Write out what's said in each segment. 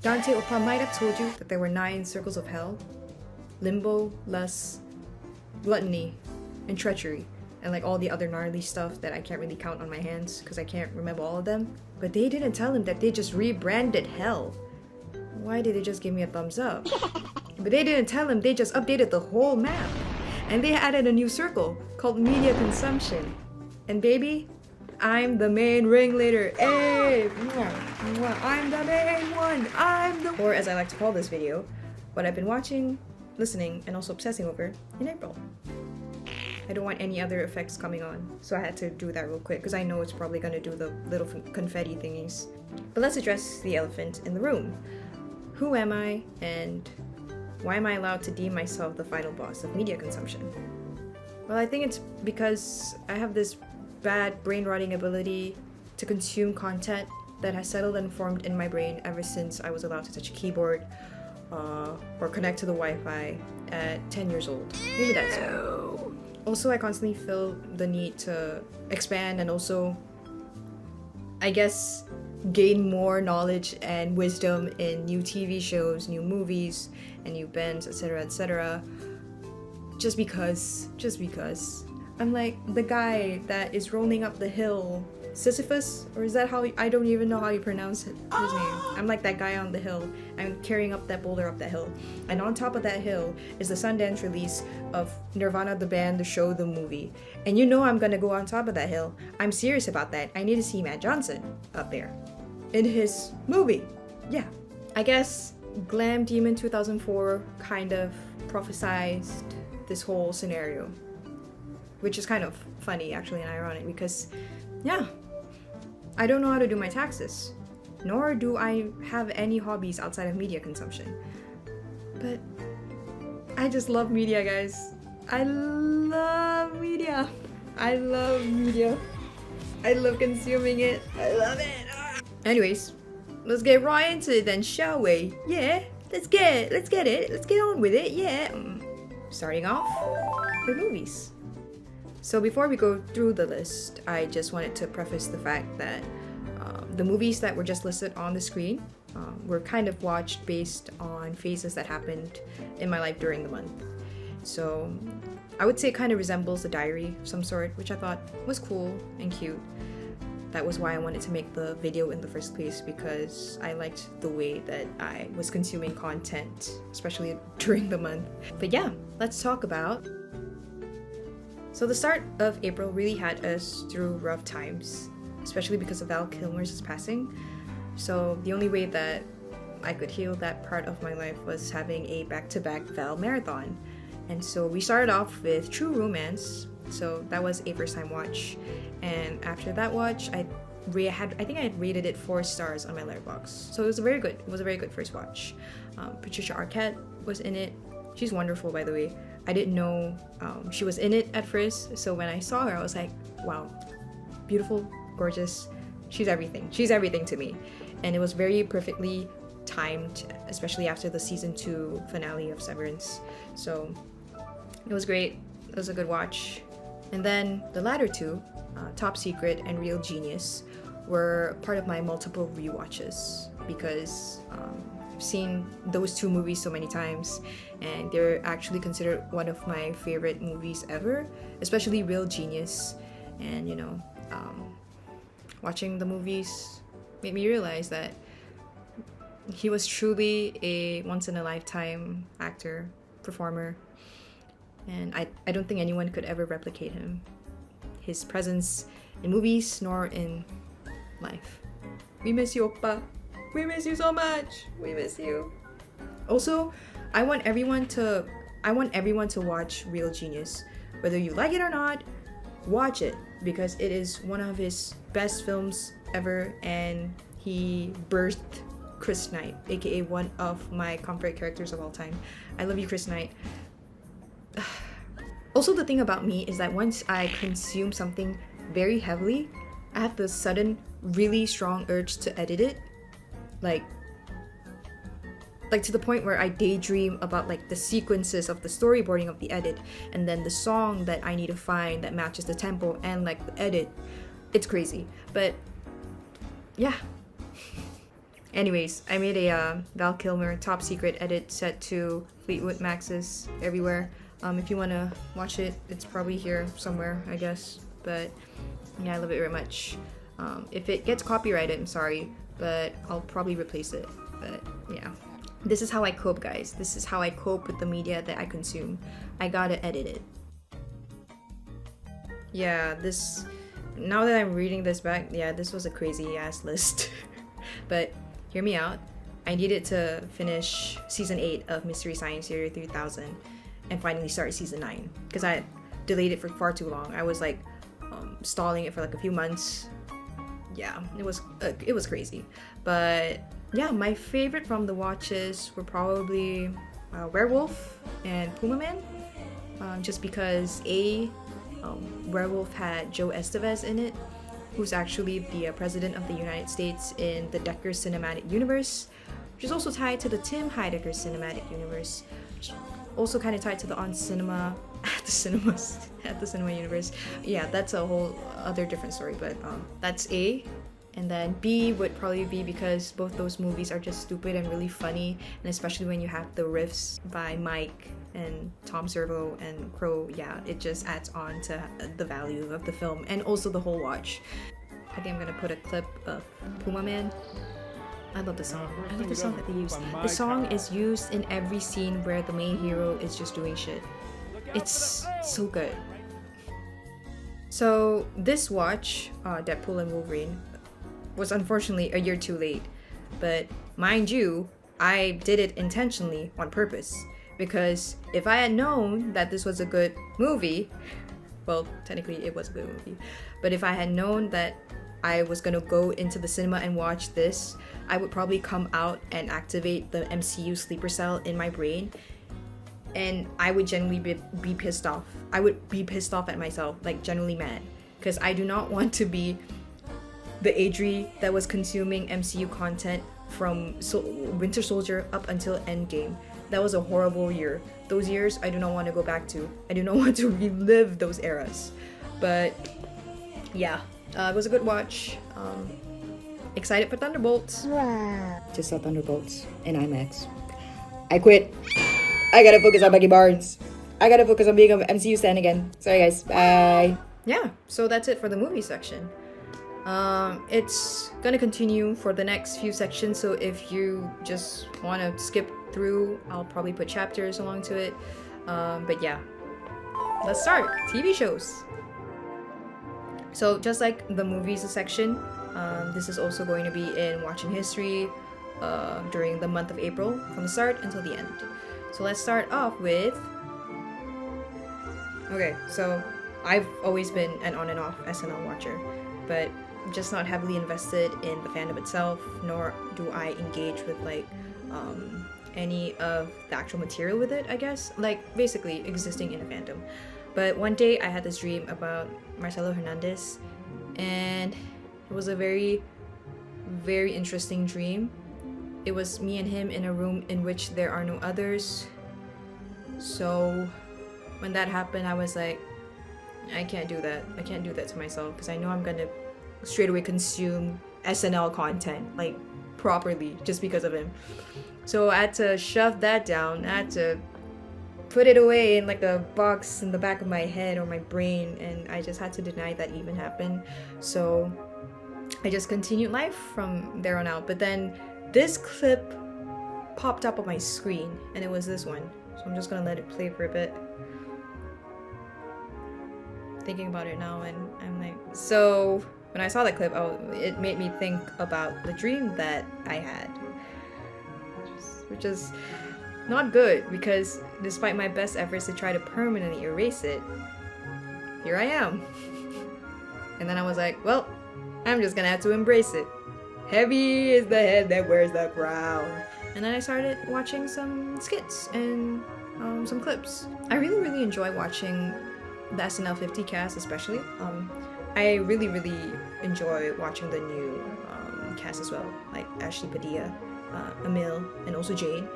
Dante Opa might have told you that there were 9 circles of hell. Limbo, lust, gluttony, and treachery. And like all the other gnarly stuff that I can't really count on my hands because I can't remember all of them. But they didn't tell him that they just rebranded hell. Why did they just give me a thumbs up? But they didn't tell him they just updated the whole map. And they added a new circle called media consumption. And baby, I'm the main ringleader. Hey, I'm the main one. Or as I like to call this video, what I've been watching, listening, and also obsessing over in April. I don't want any other effects coming on, so I had to do that real quick because I know it's probably gonna do the little confetti thingies. But let's address the elephant in the room. Who am I, and why am I allowed to deem myself the final boss of media consumption? Well, I think it's because I have this bad brain-rotting ability to consume content that has settled and formed in my brain ever since I was allowed to touch a keyboard or connect to the Wi-Fi at 10 years old. Maybe that's so. Also, I constantly feel the need to expand and also, I guess, gain more knowledge and wisdom in new TV shows, new movies, and new bands, etc., etc. Just because. I'm like the guy that is rolling up the hill. Sisyphus? Or is that how I don't even know how you pronounce his name. I'm like that guy on the hill. I'm carrying up that boulder up that hill. And on top of that hill is the Sundance release of Nirvana, the band, the show, the movie. And you know I'm gonna go on top of that hill. I'm serious about that. I need to see Matt Johnson up there. In his movie. Yeah. I guess Glam Demon 2004 kind of prophesized this whole scenario. Which is kind of funny actually and ironic because, yeah. I don't know how to do my taxes, nor do I have any hobbies outside of media consumption. But I just love media, guys. I love media. I love consuming it. I love it. Anyways, let's get right into it then, shall we? Yeah, let's get it. Let's get on with it, yeah. Starting off with movies. So before we go through the list, I just wanted to preface the fact that the movies that were just listed on the screen were kind of watched based on phases that happened in my life during the month. So I would say it kind of resembles a diary of some sort, which I thought was cool and cute. That was why I wanted to make the video in the first place, because I liked the way that I was consuming content, especially during the month. But yeah, let's talk about. So the start of April really had us through rough times, especially because of Val Kilmer's passing. So the only way that I could heal that part of my life was having a back-to-back Val marathon. And so we started off with True Romance. So that was a first-time watch. And after that watch, I think I had rated it 4 stars on my letterboxd. So it was very good. It was a very good first watch. Patricia Arquette was in it. She's wonderful, by the way. I didn't know she was in it at first, so when I saw her, I was like, wow, beautiful, gorgeous, she's everything to me. And it was very perfectly timed, especially after the season 2 finale of Severance. So it was great, it was a good watch. And then the latter two, Top Secret and Real Genius, were part of my multiple rewatches because I've seen those 2 movies so many times, and they're actually considered one of my favorite movies ever, especially Real Genius. And watching the movies made me realize that he was truly a once-in-a-lifetime actor, performer, and I don't think anyone could ever replicate him, his presence in movies nor in life. We miss you, Oppa. We miss you so much. We miss you. Also, I want everyone to watch Real Genius. Whether you like it or not, watch it, because it is one of his best films ever, and he birthed Chris Knight, aka one of my comfort characters of all time. I love you, Chris Knight. Also, the thing about me is that once I consume something very heavily, I have the sudden, really strong urge to edit it. Like to the point where I daydream about like the sequences of the storyboarding of the edit, and then the song that I need to find that matches the tempo and like the edit. It's crazy. But yeah. Anyways, I made a Val Kilmer top secret edit set to Fleetwood Max's everywhere. If you want to watch it, it's probably here somewhere, I guess. But yeah, I love it very much. If it gets copyrighted, I'm sorry, but I'll probably replace it. But yeah, this is how I cope, guys. This is how I cope with the media that I consume. I gotta edit it. Yeah, this, now that I'm reading this back, yeah, this was a crazy ass list. But hear me out. I needed to finish season 8 of Mystery Science Theater 3000 and finally start season 9 because I delayed it for far too long. I was like stalling it for like a few months. Yeah, it was crazy. But yeah, my favorite from the watches were probably Werewolf and Pumaman, just because Werewolf had Joe Estevez in it, who's actually the president of the United States in the Decker Cinematic Universe, which is also tied to the Tim Heidecker Cinematic Universe, which is also kind of tied to the On Cinema at the cinema universe. Yeah, that's a whole other different story, but that's A. And then B would probably be because both those movies are just stupid and really funny, and especially when you have the riffs by Mike and Tom Servo and Crow, yeah, it just adds on to the value of the film and also the whole watch. I think I'm gonna put a clip of Pumaman. I love the song. I love the song that they use. The song is used in every scene where the main hero is just doing shit. It's so good. So this watch, Deadpool and Wolverine, was unfortunately a year too late. But mind you, I did it intentionally on purpose. Because if I had known that this was a good movie, well, technically it was a good movie, but if I had known that I was gonna go into the cinema and watch this, I would probably come out and activate the MCU sleeper cell in my brain, and I would genuinely be pissed off. I would be pissed off at myself, like genuinely mad, because I do not want to be the Adri that was consuming MCU content from Winter Soldier up until Endgame. That was a horrible year. Those years I do not want to go back to. I do not want to relive those eras. But yeah, it was a good watch. Excited for Thunderbolts. Just saw Thunderbolts in IMAX. I quit. I gotta focus on Becky Barnes. I gotta focus on being an MCU stan again. Sorry guys, bye. Yeah, so that's it for the movie section. It's gonna continue for the next few sections, so if you just want to skip through, I'll probably put chapters along to it. But yeah, let's start. TV shows. So just like the movies section, this is also going to be in watching history during the month of April, from the start until the end. So let's start off with... Okay, so I've always been an on and off SNL watcher, but just not heavily invested in the fandom itself, nor do I engage with like any of the actual material with it, I guess, like basically existing in a fandom. But one day I had this dream about Marcelo Hernandez, and it was a very, very interesting dream. It was me and him in a room in which there are no others. So when that happened, I was like, I can't do that. I can't do that to myself, because I know I'm gonna straight away consume SNL content like properly just because of him. So I had to shove that down. I had to put it away in like a box in the back of my head or my brain, and I just had to deny that even happened. So I just continued life from there on out. But then this clip popped up on my screen, and it was this one. So I'm just gonna let it play for a bit. Thinking about it now, and I'm like, so when I saw that clip, it made me think about the dream that I had, which is not good, because despite my best efforts to try to permanently erase it, here I am. And then I was like, well, I'm just gonna have to embrace it. Heavy is the head that wears the crown. And then I started watching some skits and some clips. I really, really enjoy watching the SNL 50 cast, especially. I really, really enjoy watching the new cast as well, like Ashley Padilla, Emil, and also Jane.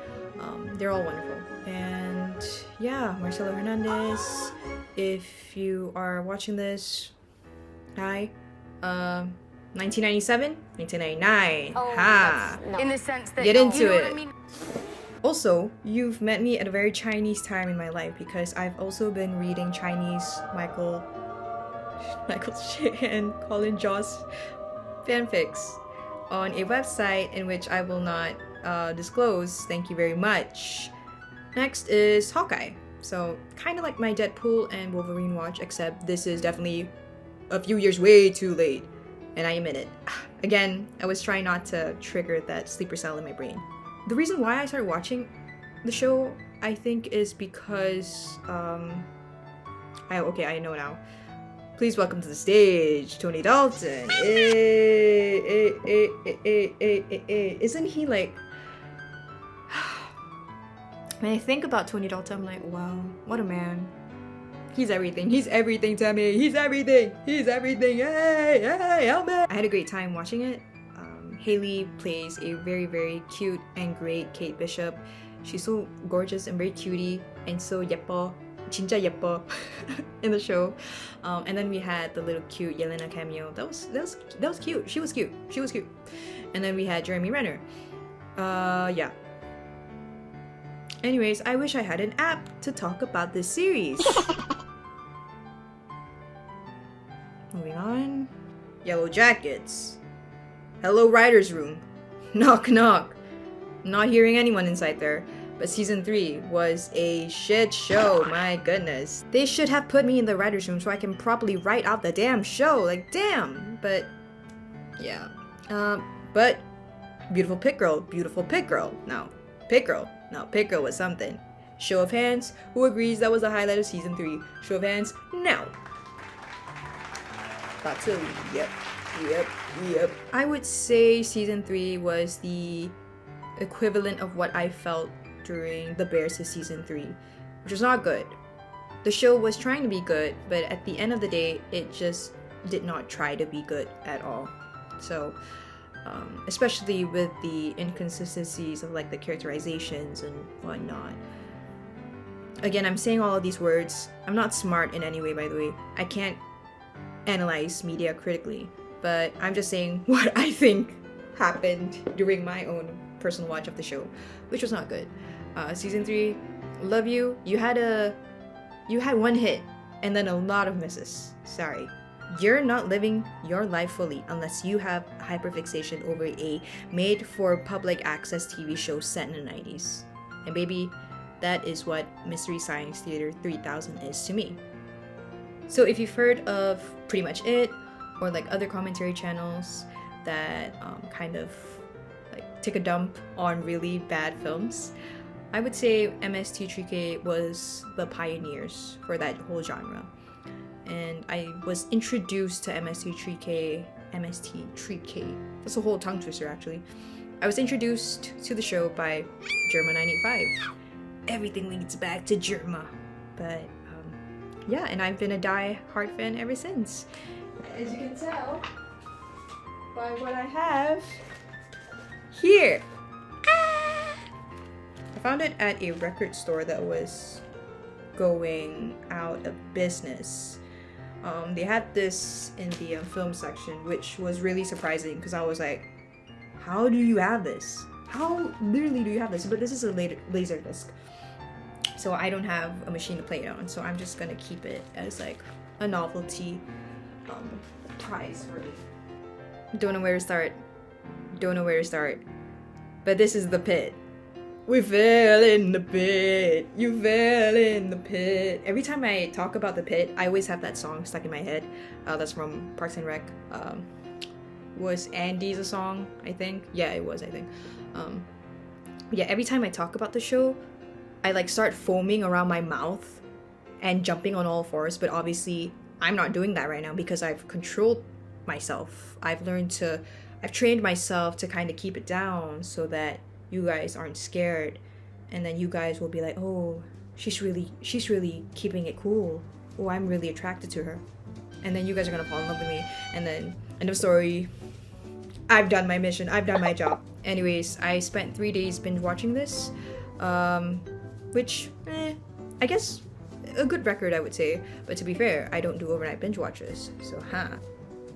They're all wonderful. And yeah, Marcelo Hernandez, if you are watching this, hi. 1997, 1999. Oh, Ha! no. In the sense that Get into you know it. What I mean? Also, you've met me at a very Chinese time in my life because I've also been reading Chinese Michael Shea and Colin Joss fanfics on a website in which I will not disclose. Thank you very much. Next is Hawkeye. So, kind of like my Deadpool and Wolverine watch, except this is definitely a few years way too late. And I admit it. Again, I was trying not to trigger that sleeper cell in my brain. The reason why I started watching the show, I think, is because, I know now. Please welcome to the stage, Tony Dalton. Isn't he like... When I think about Tony Dalton, I'm like, wow, what a man. He's everything. He's everything to me. He's everything. He's everything. Hey, help me. I had a great time watching it. Haley plays a very, very cute and great Kate Bishop. She's so gorgeous and very cutie and so 예뻐, 진짜 예뻐 in the show. And then we had the little cute Yelena cameo. That was cute. She was cute. And then we had Jeremy Renner. Yeah. Anyways, I wish I had an app to talk about this series. Moving on. Yellowjackets. Hello, writer's room. Knock, knock. Not hearing anyone inside there. But season 3 was a shit show, my goodness. They should have put me in the writer's room so I can properly write out the damn show. Like, damn. But, yeah. But, beautiful pit girl. No, pit girl was something. Show of hands, who agrees that was the highlight of season 3? Show of hands, no. Absolutely, yep. I would say season 3 was the equivalent of what I felt during the Bears of season 3, which was not good. The show was trying to be good, but at the end of the day, it just did not try to be good at all. So, especially with the inconsistencies of like the characterizations and whatnot. Again, I'm saying all of these words. I'm not smart in any way, by the way. I can't analyze media critically, but I'm just saying what I think happened during my own personal watch of the show, which was not good. Season 3, love you. You had one hit and then a lot of misses. Sorry. You're not living your life fully unless you have hyperfixation over a made-for-public access TV show set in the 90s. And baby, that is what Mystery Science Theater 3000 is to me. So if you've heard of Pretty Much It, or like other commentary channels that kind of like take a dump on really bad films, I would say MST3K was the pioneers for that whole genre. And I was introduced to MST3K, that's a whole tongue twister actually. I was introduced to the show by Jerma 985. Everything leads back to Jerma. But yeah, and I've been a die-hard fan ever since. As you can tell by what I have here. I found it at a record store that was going out of business. They had this in the film section, which was really surprising because I was like, how do you have this? How literally do you have this? But this is a laser disc, so I don't have a machine to play it on, so I'm just gonna keep it as like a novelty prize for me. Don't know where to start. But this is the pit. We fell in the pit. You fell in the pit. Every time I talk about the pit, I always have that song stuck in my head. That's from Parks and Rec. Was Andy's a song, I think? Yeah, it was, I think. Yeah, every time I talk about the show, I like start foaming around my mouth and jumping on all fours, but obviously I'm not doing that right now because I've controlled myself. I've trained myself to kind of keep it down so that you guys aren't scared, and then you guys will be like, oh, she's really keeping it cool. Oh, I'm really attracted to her. And then you guys are gonna fall in love with me, and then end of story. I've done my mission, I've done my job. Anyways, I spent 3 days binge watching this, which, I guess a good record, I would say. But to be fair, I don't do overnight binge watches, so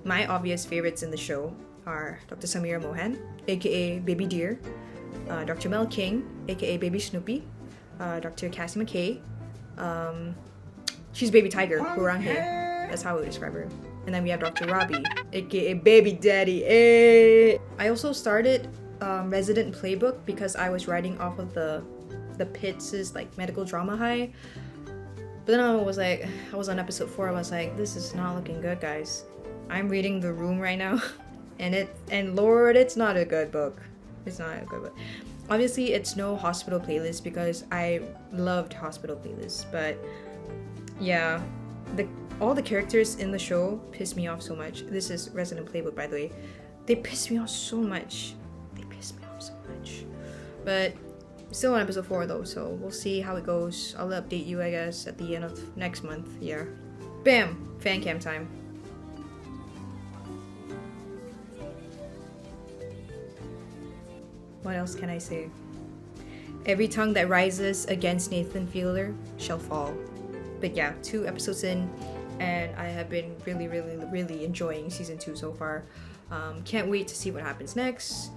my obvious favorites in the show are Dr. Samira Mohan, aka Baby Deer, Dr. Mel King, aka Baby Snoopy, Dr. Cassie McKay, she's Baby Tiger, Huranghe. That's how I would describe her. And then we have Dr. Robbie, aka Baby Daddy. Hey! I also started Resident Playbook because I was writing off of the Pitt's like medical drama high. But then I was on episode 4. I was like, this is not looking good, guys. I'm reading The Room right now, and Lord, it's not a good book. It's not a good book. Obviously, it's no hospital playlist because I loved hospital playlists, but yeah, all the characters in the show piss me off so much. This is Resident Playbook, by the way. They piss me off so much. But still on episode 4 though, so we'll see how it goes. I'll update you, I guess, at the end of next month. Yeah. Bam! Fan cam time. What else can I say? Every tongue that rises against Nathan Fielder shall fall. But yeah, 2 episodes in, and I have been really enjoying season 2 so far. Can't wait to see what happens next.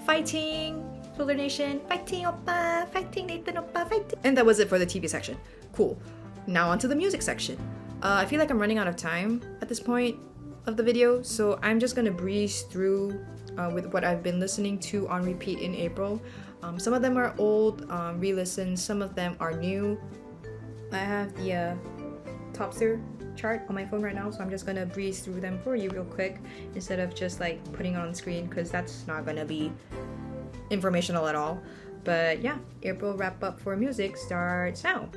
Fighting! Fielder Nation, fighting oppa, fighting Nathan oppa, fighting. And that was it for the TV section. Cool. Now onto the music section. I feel like I'm running out of time at this point of the video, so I'm just gonna breeze through with what I've been listening to on repeat in April. Some of them are old, re-listens, some of them are new. I have the top tier chart on my phone right now, so I'm just gonna breeze through them for you real quick instead of just like putting it on screen, because that's not gonna be informational at all. But yeah, April wrap up for music starts now.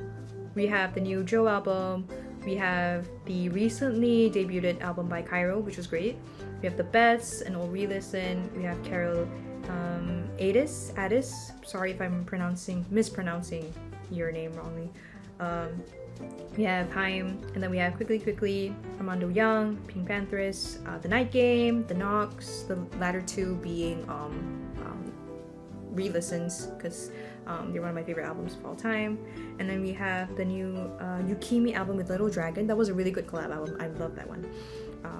We have the new Joe album, we have the recently debuted album by Kairo, which was great. We have the Beths, an old re-listen. We have Carol ades, sorry if I'm mispronouncing your name wrongly. We have Haim, and then we have Quickly, Armando Young, Pink Panthers, The Night Game, The Knocks, the latter 2 being re-listens because they're one of my favorite albums of all time. And then we have the new Yukimi album with Little Dragon. That was a really good collab album. I love that one.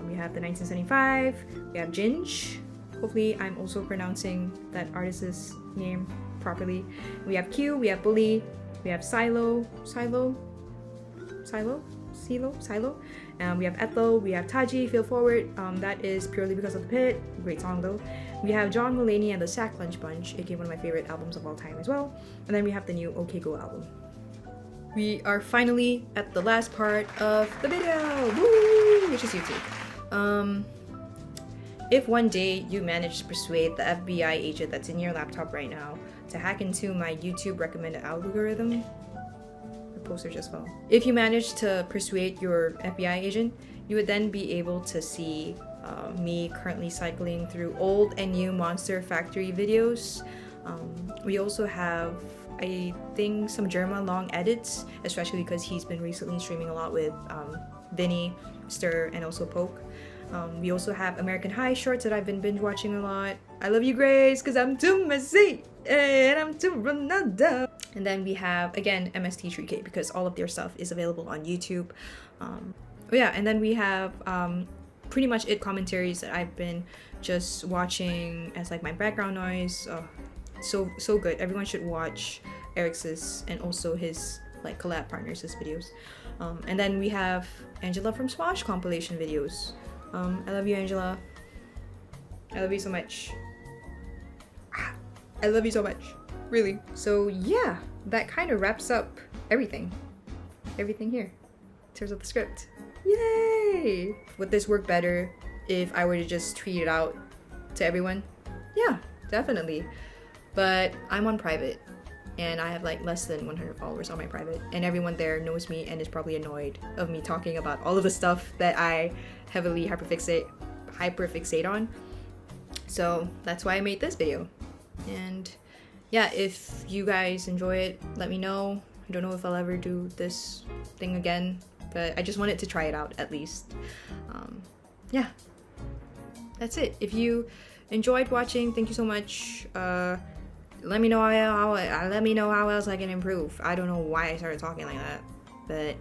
We have the 1975. We have Ginge. Hopefully I'm also pronouncing that artist's name properly. We have Q, we have Bully, we have Silo. We have Ethel, we have Taji, Feel Forward. That is purely because of the Pit. Great song though. We have John Mulaney and the Sack Lunch Bunch, aka one of my favorite albums of all time as well. And then we have the new OK Go album. We are finally at the last part of the video, woo, which is YouTube. If one day you manage to persuade the FBI agent that's in your laptop right now to hack into my YouTube recommended algorithm, the poster just fell. If you manage to persuade your FBI agent, you would then be able to see me currently cycling through old and new Monster Factory videos. We also have, I think, some Jerma long edits, especially because he's been recently streaming a lot with Vinny, Stir, and also Poke. We also have American High shorts that I've been binge watching a lot. I love you, Grace, because I'm too messy and I'm too Ronaldo. And then we have, again, MST3K, because all of their stuff is available on YouTube. Yeah, and then we have pretty much it commentaries that I've been just watching as like my background noise. So good. Everyone should watch Eric's and also his like collab partners' videos. And then we have Angela from Smosh compilation videos. I love you, Angela. I love you so much. I love you so much. Really. So yeah, that kind of wraps up everything here in terms of the script. Yay! Would this work better if I were to just tweet it out to everyone? Yeah, definitely. But I'm on private and I have like less than 100 followers on my private, and everyone there knows me and is probably annoyed of me talking about all of the stuff that I heavily hyperfixate on. So that's why I made this video. And yeah, if you guys enjoy it, let me know. I don't know if I'll ever do this thing again, but I just wanted to try it out at least. Yeah, that's it. If you enjoyed watching, thank you so much. Let me know how else I can improve. I don't know why I started talking like that, but